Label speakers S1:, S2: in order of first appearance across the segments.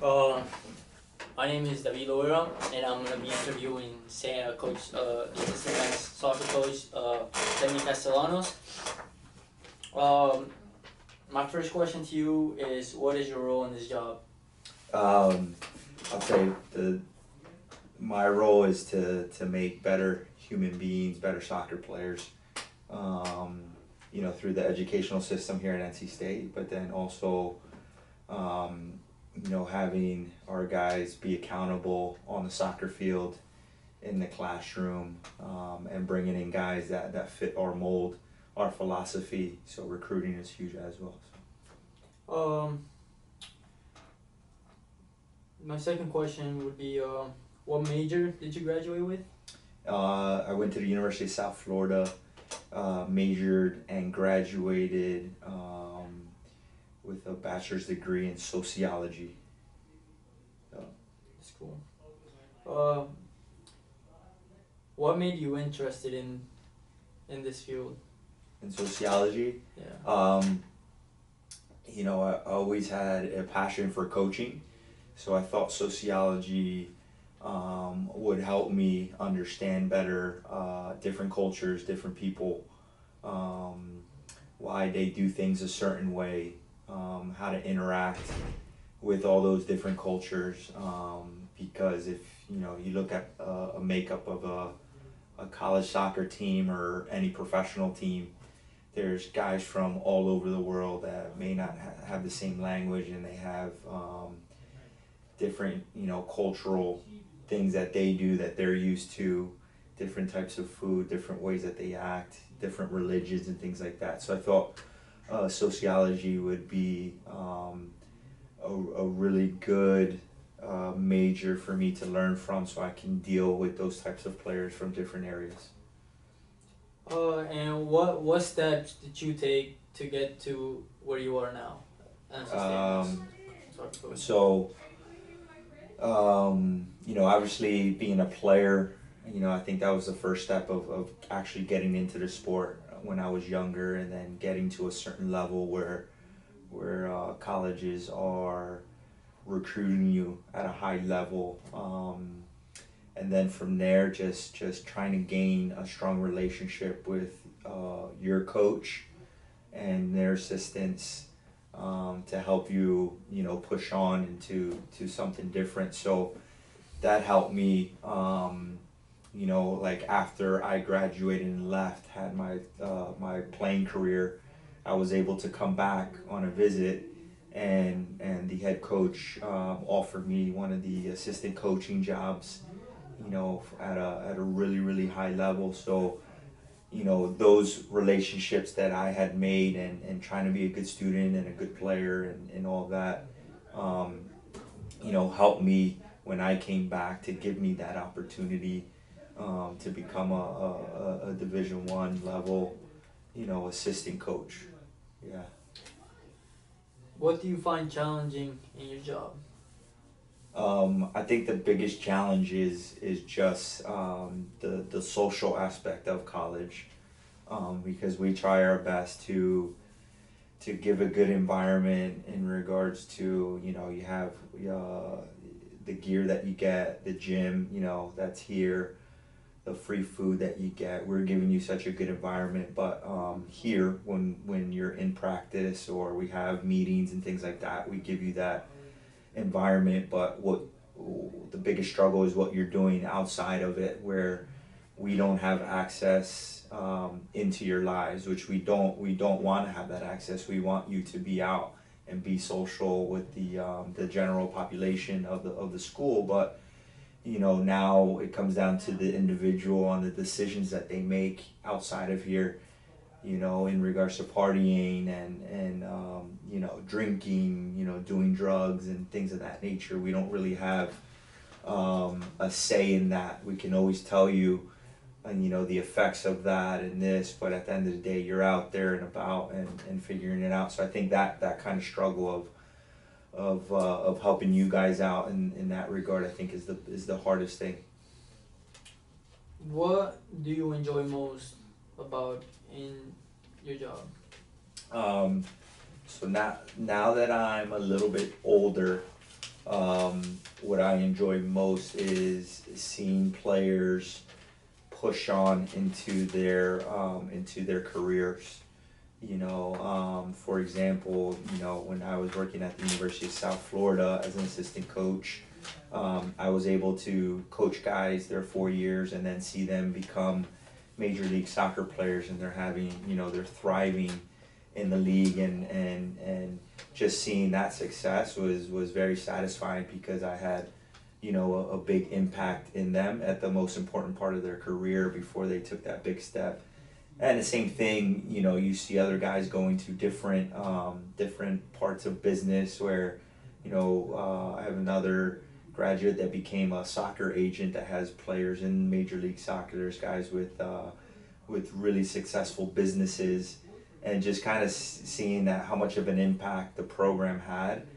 S1: Uh, my name is David Loera, and I'm gonna be interviewing coach, the assistant men's soccer coach, Sammy Castellanos. Um, my first question to you is, what is your role in this job?
S2: I'll say my role is to make better human beings, better soccer players. Um, through the educational system here at NC State, but then also, having our guys be accountable on the soccer field, in the classroom, and bringing in guys that fit our mold, our philosophy. So recruiting is huge as well.
S1: Um, my second question would be, what major did you graduate with?
S2: I went to the University of South Florida, majored and graduated with a bachelor's degree in sociology.
S1: That's cool. What made you interested in this field?
S2: In sociology,
S1: Yeah.
S2: I always had a passion for coaching, so I thought sociology would help me understand better different cultures, different people, why they do things a certain way, how to interact with all those different cultures. Because if you look at a makeup of a college soccer team or any professional team, there's guys from all over the world that may not have the same language, and they have different cultural things that they do that they're used to, different types of food, different ways that they act, different religions and things like that. So I thought sociology would be a really good major for me to learn from, so I can deal with those types of players from different areas.
S1: And what steps did you take to get to where you are now?
S2: So, obviously being a player, I think that was the first step of actually getting into the sport when I was younger, and then getting to a certain level where colleges are recruiting you at a high level, and then from there just trying to gain a strong relationship with your coach and their assistants, to help you push on into something different. So that helped me, like after I graduated and left, had my playing career, I was able to come back on a visit, and the head coach offered me one of the assistant coaching jobs, at a really really high level. So those relationships that I had made, and trying to be a good student and a good player, and all that, helped me when I came back, to give me that opportunity to become a Division I level, assistant coach. Yeah.
S1: What do you find challenging in your job?
S2: I think the biggest challenge is just the social aspect of college, because we try our best to give a good environment in regards to you have the gear that you get, the gym that's here, the free food that you get. We're giving you such a good environment, but here when you're in practice or we have meetings and things like that, we give you that environment. But what the biggest struggle is what you're doing outside of it, where we don't have access into your lives, which we don't want to have that access. We want you to be out and be social with the general population of the school. But now it comes down to the individual on the decisions that they make outside of here, in regards to partying and drinking, doing drugs and things of that nature. We don't really have a say in that. We can always tell you, the effects of that and this, but at the end of the day, you're out there and about and figuring it out. So I think that kind of struggle of helping you guys out in that regard, I think is the hardest thing.
S1: What do you enjoy most about in your job?
S2: So now that I'm a little bit older, what I enjoy most is seeing players push on into their careers. For example, when I was working at the University of South Florida as an assistant coach, I was able to coach guys their 4 years and then see them become Major League Soccer players, and they're thriving in the league, and just seeing that success was very satisfying because I had a big impact in them at the most important part of their career before they took that big step. And the same thing, you see other guys going to different parts of business where, I have another graduate that became a soccer agent that has players in Major League Soccer. There's guys with really successful businesses, and just kind of seeing that how much of an impact the program had,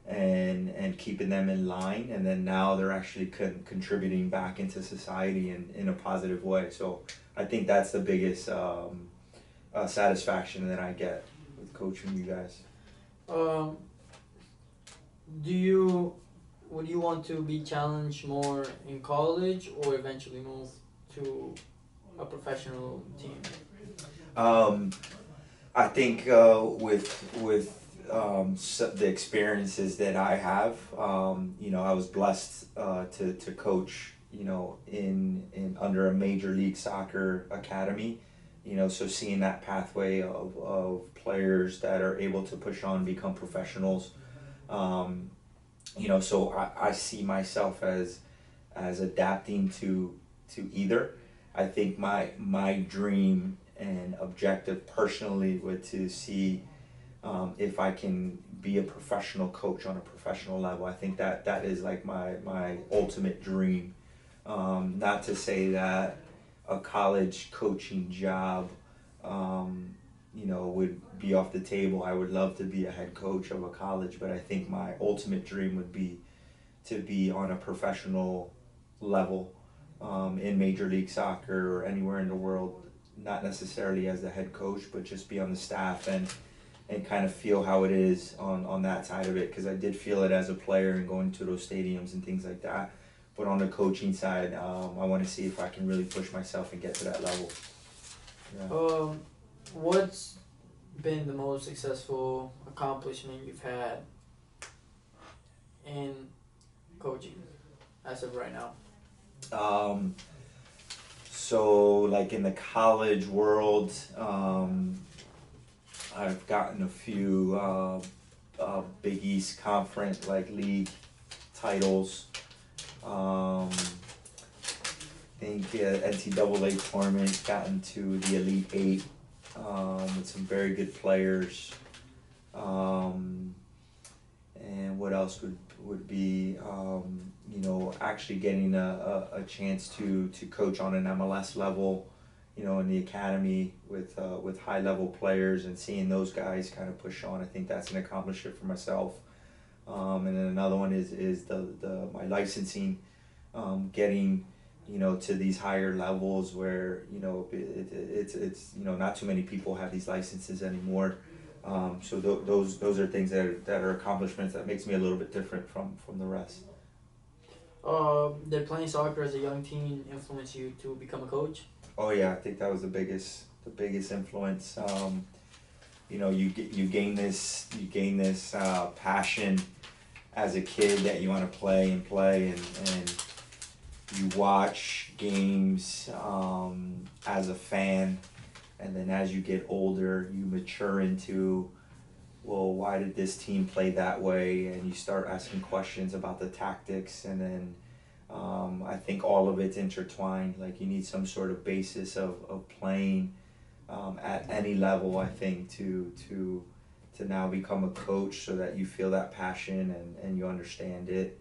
S2: and keeping them in line, and then now they're actually contributing back into society in a positive way. So I think that's the biggest satisfaction that I get with coaching you guys.
S1: Um, do you would you want to be challenged more in college or eventually move to a professional team?
S2: Um, I think with the experiences that I have, I was blessed to coach, in under a Major League Soccer academy, so seeing that pathway of players that are able to push on, become professionals, so I see myself as adapting to either. I think my dream and objective personally would to see if I can be a professional coach on a professional level. I think that is like my ultimate dream. Not to say that a college coaching job, would be off the table. I would love to be a head coach of a college, but I think my ultimate dream would be to be on a professional level, in Major League Soccer or anywhere in the world, not necessarily as the head coach, but just be on the staff and kind of feel how it is on that side of it, because I did feel it as a player and going to those stadiums and things like that. But on the coaching side, I want to see if I can really push myself and get to that level. Yeah.
S1: What's been the most successful accomplishment you've had in coaching as of right now?
S2: So like in the college world, I've gotten a few Big East Conference league titles. I think NCAA tournament, gotten to the Elite Eight, with some very good players. And what else would be, actually getting a chance to coach on an MLS level, in the academy with high level players, and seeing those guys kind of push on. I think that's an accomplishment for myself. And then another one is my licensing, getting to these higher levels where it's not too many people have these licenses anymore. So those are things that are accomplishments that makes me a little bit different from the rest.
S1: Did playing soccer as a young teen influence you to become a coach?
S2: Oh yeah, I think that was the biggest influence. You gain this passion as a kid that you want to play, and you watch games as a fan, and then as you get older, you mature into, well, why did this team play that way? And you start asking questions about the tactics, and then I think all of it's intertwined. Like you need some sort of basis of playing at any level, I think, to now become a coach, so that you feel that passion and you understand it.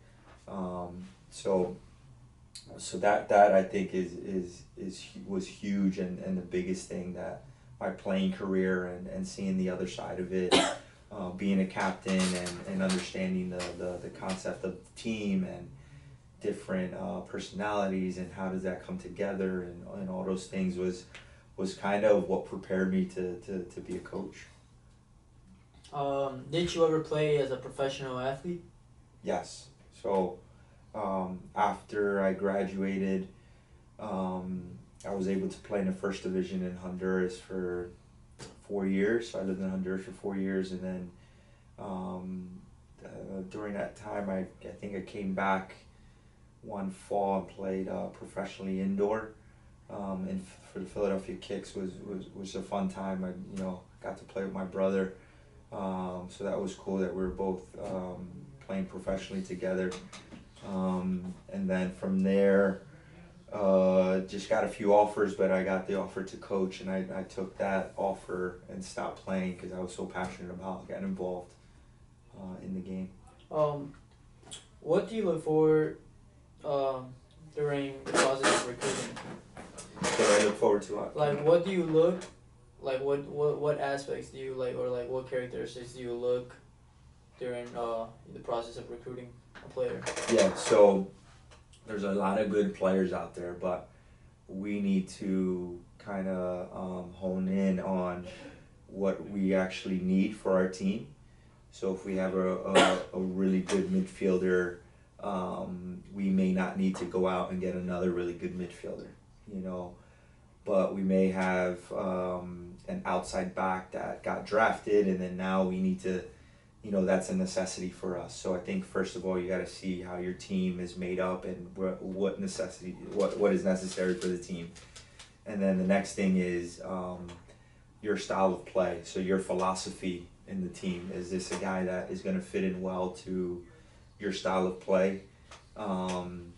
S2: So that I think was huge, and the biggest thing that my playing career and seeing the other side of it, being a captain and understanding the concept of the team and different personalities and how does that come together, and all those things was kind of what prepared me to be a coach.
S1: Did you ever play as a professional athlete?
S2: Yes. So after I graduated, I was able to play in the first division in Honduras for 4 years. So I lived in Honduras for 4 years, and then during that time, I think I came back one fall and played professionally indoor. And for the Philadelphia Kicks was a fun time. I got to play with my brother, so that was cool that we were both playing professionally together. And then from there, just got a few offers, but I got the offer to coach, and I took that offer and stopped playing because I was so passionate about getting involved in the game.
S1: Um, what do you look for during the process of recruiting?
S2: So I look forward to it.
S1: Like, what do you look? Like, what aspects do you like, or like, what characteristics do you look during the process of recruiting a player?
S2: Yeah, so there's a lot of good players out there, but we need to kind of hone in on what we actually need for our team. So if we have a really good midfielder, we may not need to go out and get another really good midfielder, you know. But we may have an outside back that got drafted, and then now we need to, that's a necessity for us. So I think first of all, you got to see how your team is made up and what is necessary for the team. And then the next thing is your style of play. So your philosophy in the team. Is this a guy that is going to fit in well to your style of play? And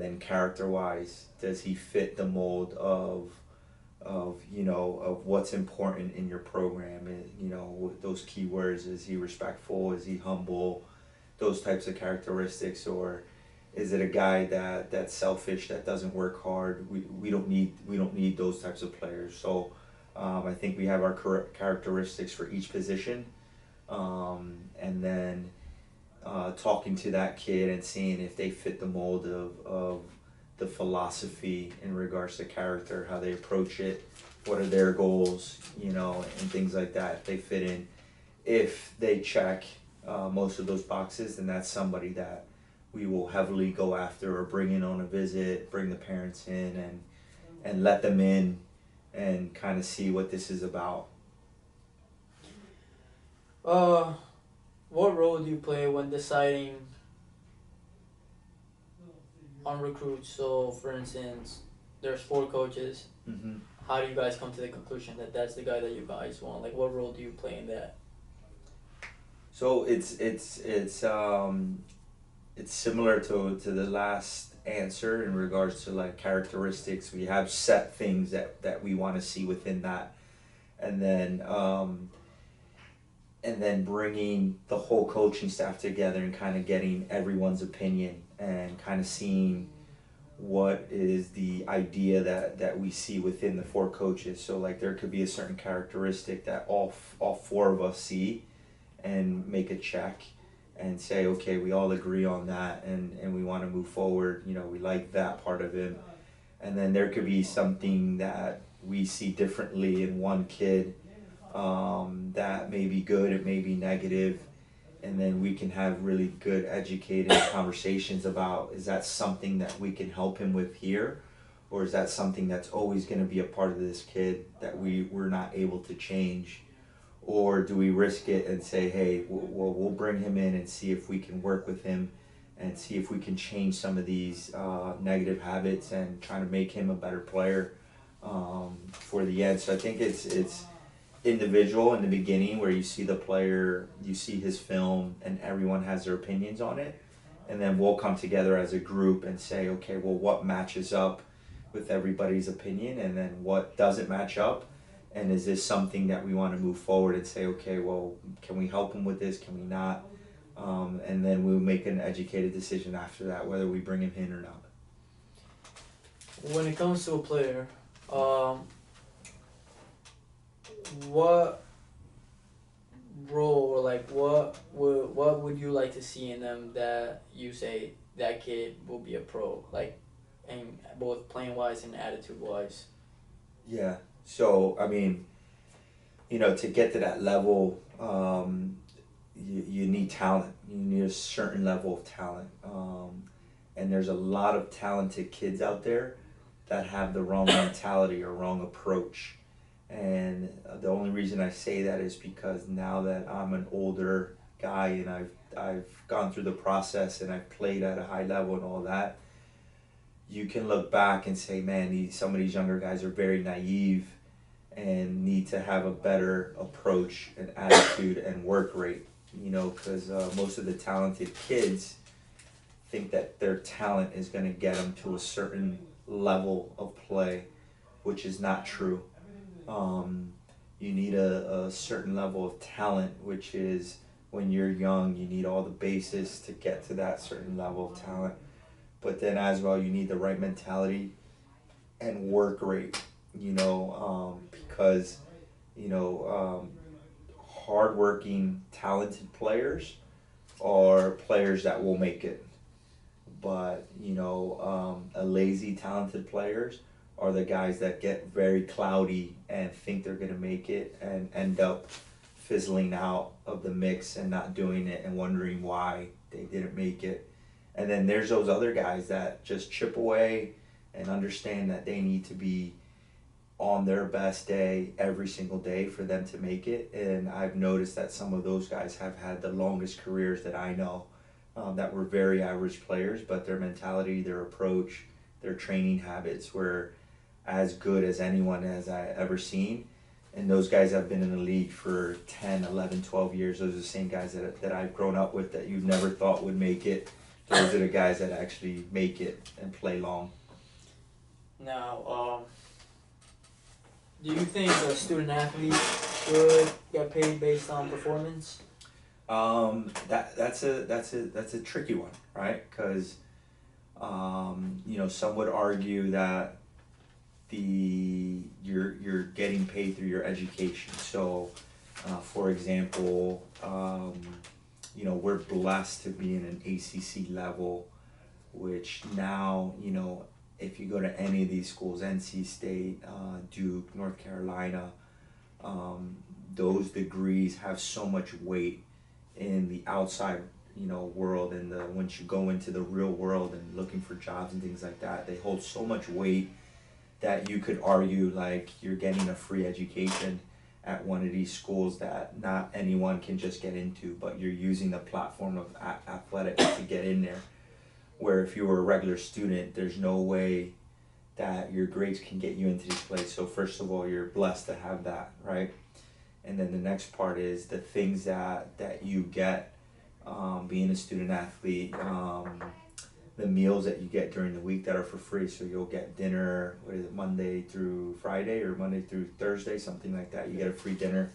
S2: then character-wise, does he fit the mold of what's important in your program? Those key words. Is he respectful? Is he humble? Those types of characteristics. Or is it a guy that's selfish, that doesn't work hard? We don't need those types of players. So I think we have our characteristics for each position, and then talking to that kid and seeing if they fit the mold of the philosophy in regards to character, how they approach it, what are their goals, and things like that. If they fit in, if they check most of those boxes, then that's somebody that we will heavily go after or bring in on a visit, bring the parents in and let them in and kind of see what this is about.
S1: What role do you play when deciding on recruits? So, for instance, there's 4 coaches.
S2: Mm-hmm.
S1: How do you guys come to the conclusion that that's the guy that you guys want? Like, what role do you play in that?
S2: So it's similar to the last answer in regards to like characteristics. We have set things that we want to see within that, and then bringing the whole coaching staff together and kind of getting everyone's opinion and kind of seeing what is the idea that we see within the 4 coaches. So like there could be a certain characteristic that all 4 of us see and make a check and say, okay, we all agree on that and we want to move forward. We like that part of him. And then there could be something that we see differently in one kid that may be good, it may be negative, and then we can have really good educated conversations about, is that something that we can help him with here, or is that something that's always going to be a part of this kid that we're not able to change? Or do we risk it and say, hey, we'll bring him in and see if we can work with him and see if we can change some of these negative habits and try to make him a better player for the end. So I think it's individual in the beginning where you see the player, you see his film, and everyone has their opinions on it. And then we'll come together as a group and say, okay, well, what matches up with everybody's opinion, and then what doesn't match up? And is this something that we want to move forward and say, okay, well, can we help him with this? Can we not? And then we'll make an educated decision after that, whether we bring him in or not.
S1: When it comes to a player, what role or like what would you like to see in them that you say that kid will be a pro, like, in both playing wise and attitude wise?
S2: Yeah. So I mean, to get to that level, you need talent. You need a certain level of talent. And there's a lot of talented kids out there that have the wrong mentality or wrong approach. And the only reason I say that is because now that I'm an older guy and I've gone through the process and I've played at a high level and all that, you can look back and say, man, some of these younger guys are very naive and need to have a better approach and attitude and work rate, because most of the talented kids think that their talent is going to get them to a certain level of play, which is not true. You need a certain level of talent, which is when you're young, you need all the bases to get to that certain level of talent. But then as well, you need the right mentality and work rate, because, hardworking, talented players are players that will make it. But, a lazy, talented players are the guys that get very cloudy and think they're going to make it and end up fizzling out of the mix and not doing it and wondering why they didn't make it. And then there's those other guys that just chip away and understand that they need to be on their best day every single day for them to make it. And I've noticed that some of those guys have had the longest careers that I know, that were very average players, but their mentality, their approach, their training habits were as good as anyone has I ever seen. And those guys have been in the league for 10, 11, 12 years. Those are the same guys that I've grown up with that you never thought would make it. Those are the guys that actually make it and play long.
S1: Now, do you think a student athlete should get paid based on performance?
S2: That's a tricky one, right? Because some would argue that you're getting paid through your education. So, for example, we're blessed to be in an ACC level, which now, if you go to any of these schools, NC State, Duke, North Carolina, those degrees have so much weight in the outside, world, and once you go into the real world and looking for jobs and things like that, they hold so much weight that you could argue like you're getting a free education at one of these schools that not anyone can just get into, but you're using the platform of athletics to get in there. Where if you were a regular student, there's no way that your grades can get you into these places. So first of all, you're blessed to have that, right? And then the next part is the things that you get, being a student athlete, the meals that you get during the week that are for free. So you'll get dinner, Monday through Friday or Monday through Thursday, something like that. You get a free dinner.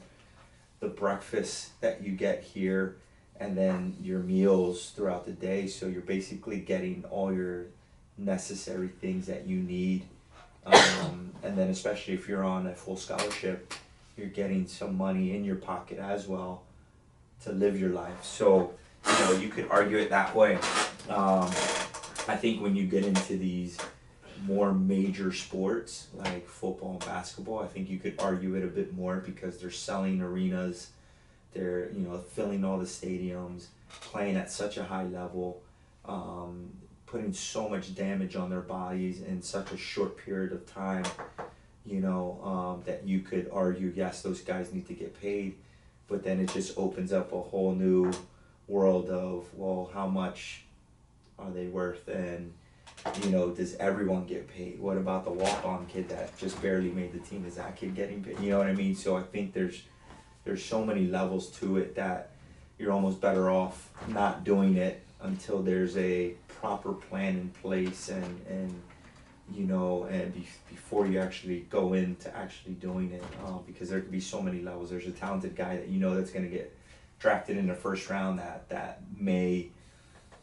S2: The breakfast that you get here, and then your meals throughout the day. So you're basically getting all your necessary things that you need. And then especially if you're on a full scholarship, you're getting some money in your pocket as well to live your life. So, you could argue it that way. I think when you get into these more major sports like football and basketball, I think you could argue it a bit more because they're selling arenas, they're filling all the stadiums, playing at such a high level, putting so much damage on their bodies in such a short period of time, that you could argue, yes, those guys need to get paid, but then it just opens up a whole new world of, well, how much are they worth, and does everyone get paid? What about the walk-on kid that just barely made the team? Is that kid getting paid? You know what I mean? So I think there's so many levels to it that you're almost better off not doing it until there's a proper plan in place and before you actually go into actually doing it, because there could be so many levels. There's a talented guy that that's going to get drafted in the first round that may,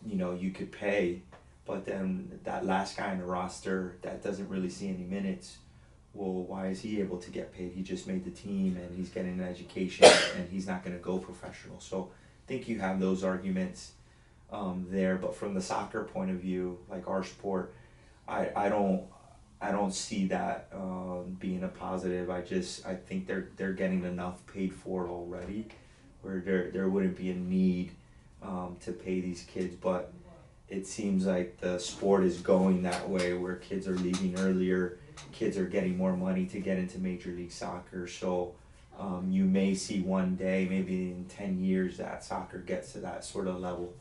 S2: you could pay, but then that last guy in the roster that doesn't really see any minutes, well, why is he able to get paid? He just made the team and he's getting an education and he's not going to go professional. So I think you have those arguments there, but from the soccer point of view, like our sport, I I don't see that being a positive. I think they're getting enough paid for already, where there wouldn't be a need to pay these kids. But it seems like the sport is going that way, where kids are leaving earlier, kids are getting more money to get into Major League Soccer. So you may see one day, maybe in 10 years, that soccer gets to that sort of level.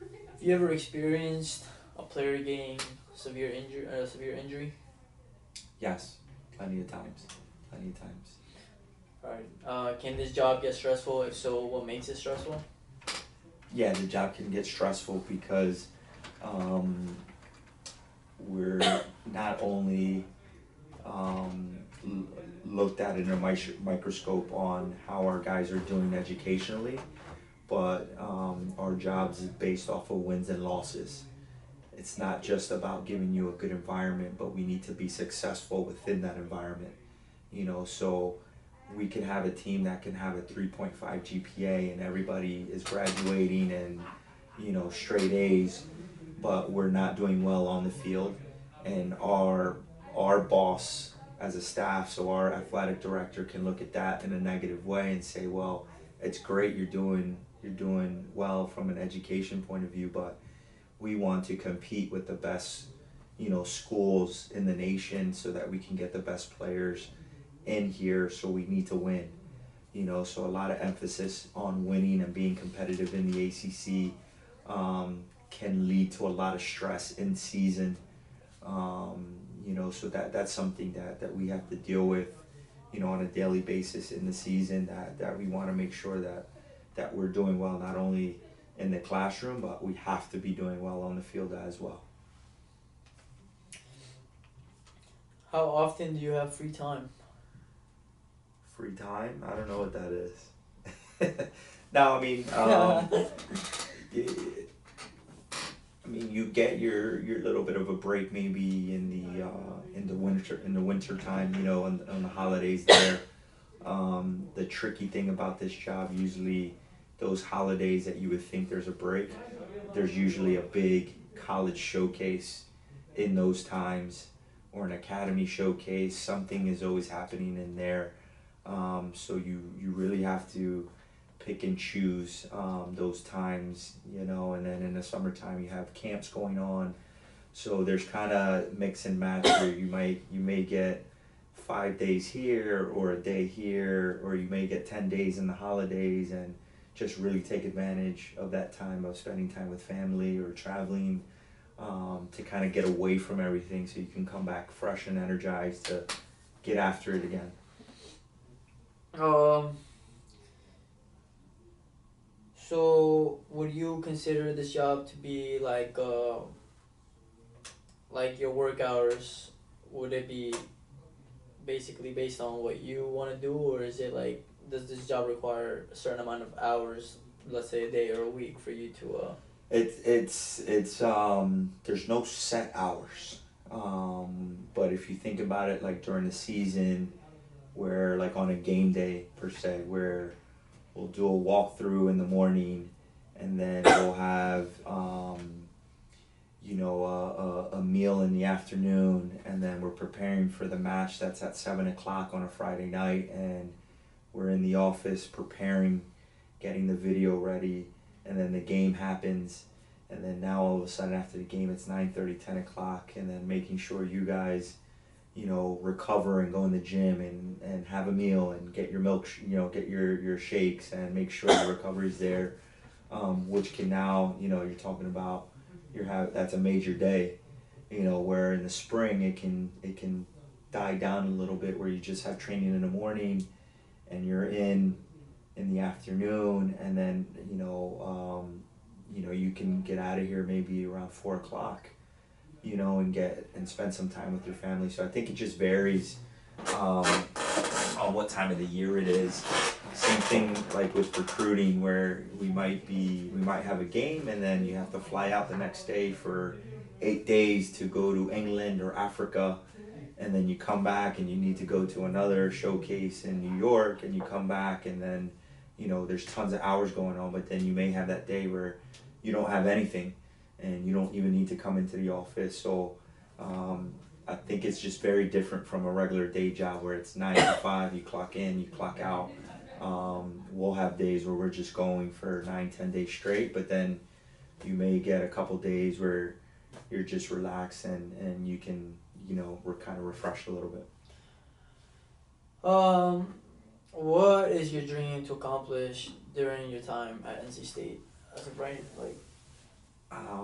S1: Have you ever experienced a player getting severe injury?
S2: Yes, plenty of times, plenty of times.
S1: Alright. Can this job get stressful? If so, what makes it stressful?
S2: Yeah, the job can get stressful because we're not only looked at in a microscope on how our guys are doing educationally, but our jobs is based off of wins and losses. It's not just about giving you a good environment, but we need to be successful within that environment. So we can have a team that can have a 3.5 GPA and everybody is graduating and straight A's, but we're not doing well on the field, and our boss as a staff, so our athletic director, can look at that in a negative way and say, well, it's great, you're doing well from an education point of view, but we want to compete with the best schools in the nation so that we can get the best players in here, so we need to win. So a lot of emphasis on winning and being competitive in the ACC can lead to a lot of stress in season. So that's something that we have to deal with, on a daily basis in the season. That we want to make sure that we're doing well, not only in the classroom, but we have to be doing well on the field as well.
S3: How often do you have free time?
S2: Free time? I don't know what that is. No, I mean, you get your little bit of a break maybe in the winter time, on the holidays there. The tricky thing about this job, usually those holidays that you would think there's a break, there's usually a big college showcase in those times, or an academy showcase. Something is always happening in there. So you really have to pick and choose those times, and then in the summertime you have camps going on. So there's kind of mix and match where you may get 5 days here or a day here, or you may get 10 days in the holidays, and just really take advantage of that time of spending time with family or traveling, to kind of get away from everything so you can come back fresh and energized to get after it again.
S3: So would you consider this job to be like your work hours? Would it be basically based on what you want to do, or is it like, does this job require a certain amount of hours, let's say a day or a week, for you to
S2: It's there's no set hours, but if you think about it, like during the season, where like on a game day per se, where we'll do a walkthrough in the morning, and then we'll have a meal in the afternoon, and then we're preparing for the match that's at 7 o'clock on a Friday night, and we're in the office preparing, getting the video ready, and then the game happens, and then now all of a sudden after the game it's 9:30, 10 o'clock, and then making sure you guys recover and go in the gym and have a meal and get your milk, get your shakes, and make sure the recovery's there, which can now, you're talking about, that's a major day, where in the spring it can die down a little bit, where you just have training in the morning and you're in the afternoon, and then you can get out of here maybe around 4 o'clock, and spend some time with your family. So I think it just varies on what time of the year it is. Same thing like with recruiting, where we might have a game, and then you have to fly out the next day for 8 days to go to England or Africa, and then you come back and you need to go to another showcase in New York, and you come back, and then there's tons of hours going on, but then you may have that day where you don't have anything and you don't even need to come into the office. So I think it's just very different from a regular day job where it's 9 to 5, you clock in, you clock out. We'll have days where we're just going for 9-10 days straight, but then you may get a couple days where you're just relaxed and you can, we're kind of refreshed a little bit.
S3: What is your dream to accomplish during your time at NC State as of right? Like,
S2: I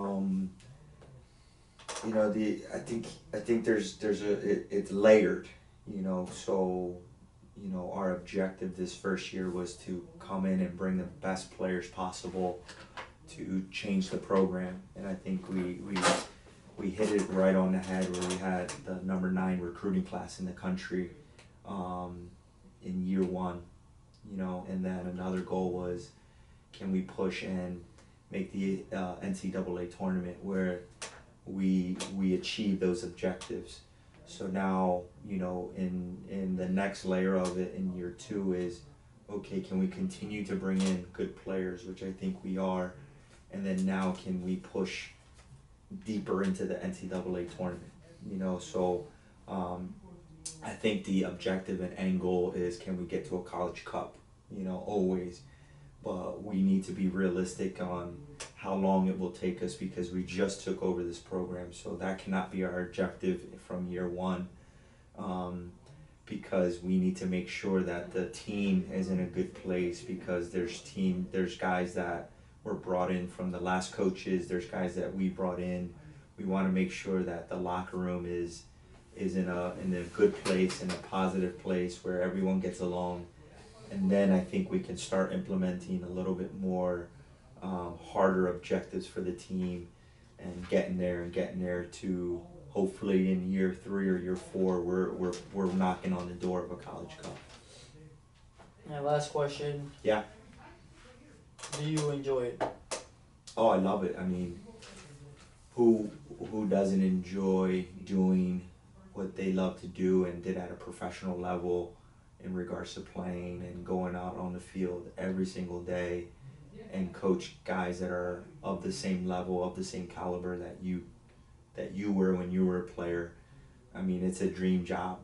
S2: think it's layered, so our objective this first year was to come in and bring the best players possible to change the program, and I think we hit it right on the head where we had the number 9 recruiting class in the country in year 1, and then another goal was, can we push and make the NCAA tournament where we achieve those objectives. So now, in the next layer of it in year 2 is, okay, can we continue to bring in good players, which I think we are, and then now can we push deeper into the NCAA tournament, so I think the objective and end goal is, can we get to a college cup, always, but we need to be realistic on how long it will take us because we just took over this program, so that cannot be our objective from year 1, because we need to make sure that the team is in a good place, because there's guys that were brought in from the last coaches, there's guys that we brought in. We want to make sure that the locker room is in a good place, in a positive place where everyone gets along, and then I think we can start implementing a little bit more harder objectives for the team, and getting there to hopefully in year 3 or year 4 we're knocking on the door of a college cup.
S3: My last question.
S2: Yeah.
S3: Do you enjoy it?
S2: Oh, I love it. I mean, who doesn't enjoy doing what they love to do and did at a professional level in regards to playing and going out on the field every single day and coach guys that are of the same level, of the same caliber that you were when you were a player. I mean, it's a dream job,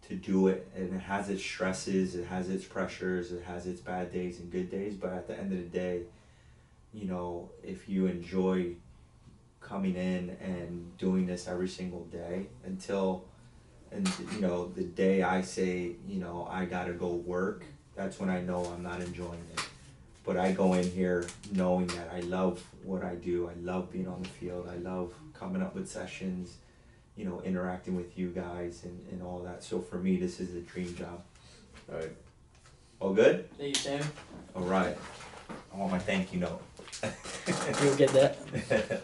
S2: to do it, and it has its stresses, it has its pressures, it has its bad days and good days, but at the end of the day, if you enjoy coming in and doing this every single day the day I say, I gotta go work, that's when I know I'm not enjoying it. But I go in here knowing that I love what I do, I love being on the field, I love coming up with sessions, interacting with you guys and all that. So for me, this is a dream job.
S3: All right.
S2: All good?
S3: Thank you, Sam.
S2: All right. I want my thank you note.
S3: You'll get that.